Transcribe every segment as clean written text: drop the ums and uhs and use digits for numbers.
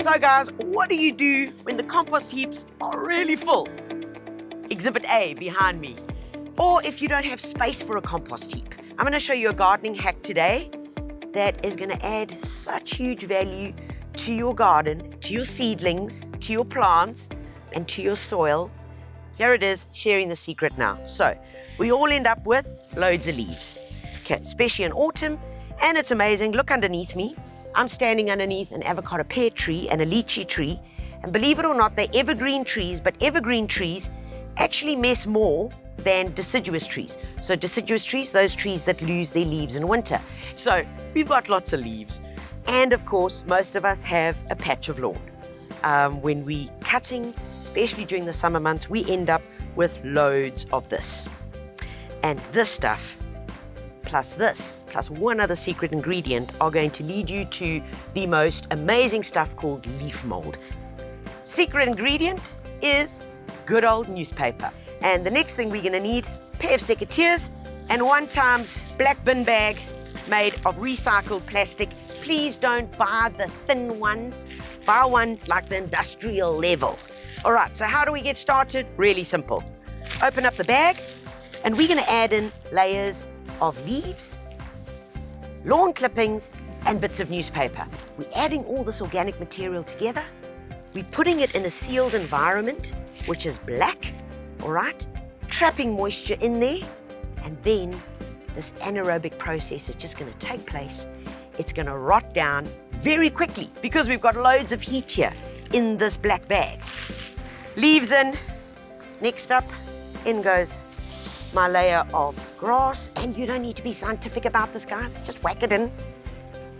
So guys, what do you do when the compost heaps are really full? Exhibit A behind me. Or if you don't have space for a compost heap, I'm going to show you a gardening hack today that is going to add such huge value to your garden, to your seedlings, to your plants, and to your soil. Here it is, sharing the secret now. So we all end up with loads of leaves, okay, especially in autumn, and it's amazing. Look underneath me. I'm standing underneath an avocado pear tree and a lychee tree, and believe it or not, they're evergreen trees, but evergreen trees actually mess more than deciduous trees. So deciduous trees, those trees that lose their leaves in winter. So we've got lots of leaves. And of course, most of us have a patch of lawn. When we cutting, especially during the summer months, we end up with loads of this. And this stuff, plus this, plus one other secret ingredient are going to lead you to the most amazing stuff called leaf mold. Secret ingredient is good old newspaper. And the next thing we're going to need, a pair of secateurs and 1 times black bin bag made of recycled plastic. Please don't buy the thin ones. Buy one like the industrial level. All right, so how do we get started? Really simple. Open up the bag, and we're going to add in layers of leaves, lawn clippings, and bits of newspaper. We're adding all this organic material together. We're putting it in a sealed environment, which is black, all right? Trapping moisture in there, and then this anaerobic process is just going to take place. It's going to rot down very quickly because we've got loads of heat here in this black bag. Leaves in. Next up, in goes my layer of grass, and you don't need to be scientific about this, guys. Just whack it in.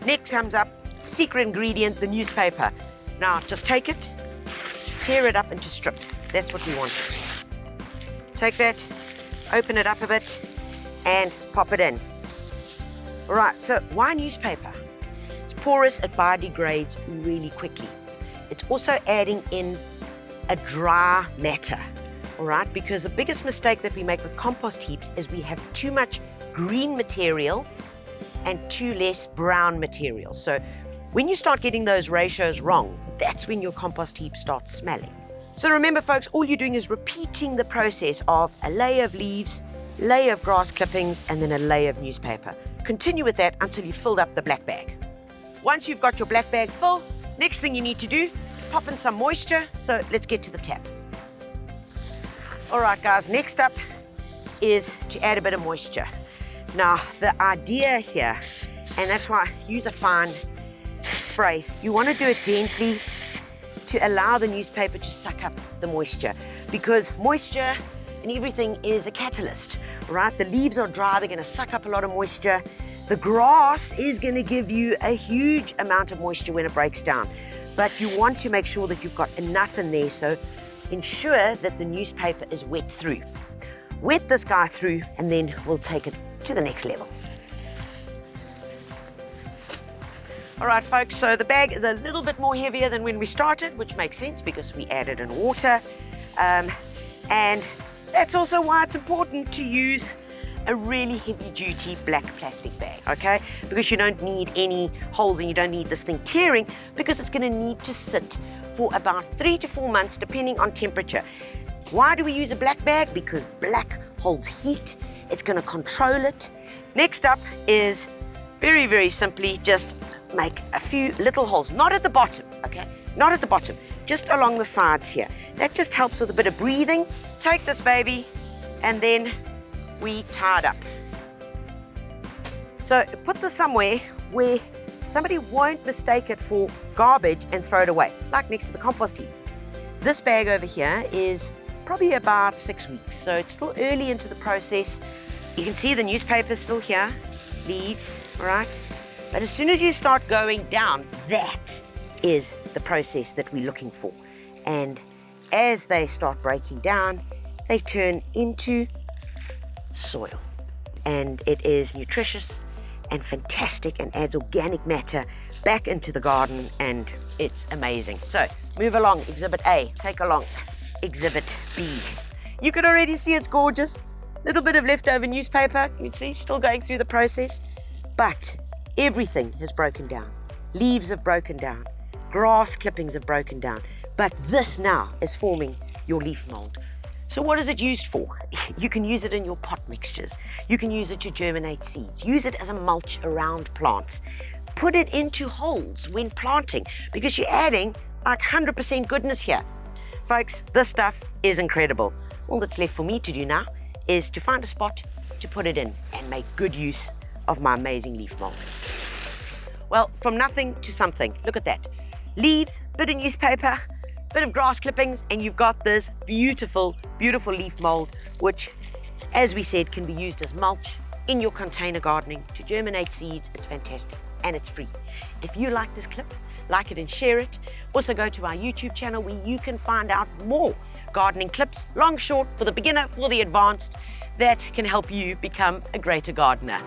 Next comes up, secret ingredient, the newspaper. Now, just take it, tear it up into strips. That's what we want. Take that, open it up a bit, and pop it in. All right, so why newspaper? It's porous, it biodegrades really quickly. It's also adding in a dry matter, all right? Because the biggest mistake that we make with compost heaps is we have too much green material and too less brown material. So when you start getting those ratios wrong, that's when your compost heap starts smelling. So remember, folks, all you're doing is repeating the process of a layer of leaves, layer of grass clippings, and then a layer of newspaper. Continue with that until you've filled up the black bag. Once you've got your black bag full, next thing you need to do is pop in some moisture. So let's get to the tap. All right, guys, next up is to add a bit of moisture. Now, the idea here, and that's why I use a fine spray, you want to do it gently to allow the newspaper to suck up the moisture, because moisture and everything is a catalyst, right? The leaves are dry, they're going to suck up a lot of moisture. The grass is going to give you a huge amount of moisture when it breaks down, but you want to make sure that you've got enough in there, so ensure that the newspaper is wet through. Wet this guy through, and then we'll take it to the next level. All right, folks, so the bag is a little bit more heavier than when we started, which makes sense because we added in water. And that's also why it's important to use a really heavy-duty black plastic bag, okay? Because you don't need any holes and you don't need this thing tearing, because it's going to need to sit for about 3 to 4 months, depending on temperature. Why do we use a black bag? Because black holds heat. It's going to control it. Next up is very, very simply just make a few little holes, not at the bottom, okay? Not at the bottom, just along the sides here. That just helps with a bit of breathing. Take this baby, and then we tie it up. So put this somewhere where somebody won't mistake it for garbage and throw it away, like next to the compost heap. This bag over here is probably about 6 weeks, so it's still early into the process. You can see the newspaper still here, leaves, all right? But as soon as you start going down, that is the process that we're looking for. And as they start breaking down, they turn into soil. And it is nutritious and fantastic and adds organic matter back into the garden, and it's amazing. So move along, Exhibit A. Take along Exhibit B. You can already see it's gorgeous. Little bit of leftover newspaper. You can see still going through the process. But everything has broken down. Leaves have broken down. grass clippings have broken down. But this now is forming your leaf mold. So what is it used for? You can use it in your pot mixtures. You can use it to germinate seeds. Use it as a mulch around plants. Put it into holes when planting because you're adding like 100% goodness here. Folks, this stuff is incredible. All that's left for me to do now is to find a spot to put it in and make good use of my amazing leaf mold. Well, from nothing to something. Look at that. Leaves, bit of newspaper, bit of grass clippings, and you've got this beautiful, beautiful leaf mold, which, as we said, can be used as mulch in your container gardening to germinate seeds. It's fantastic and it's free. If you like this clip, like it and share it. Also go to our YouTube channel where you can find out more gardening clips, long, short, for the beginner, for the advanced, that can help you become a greater gardener.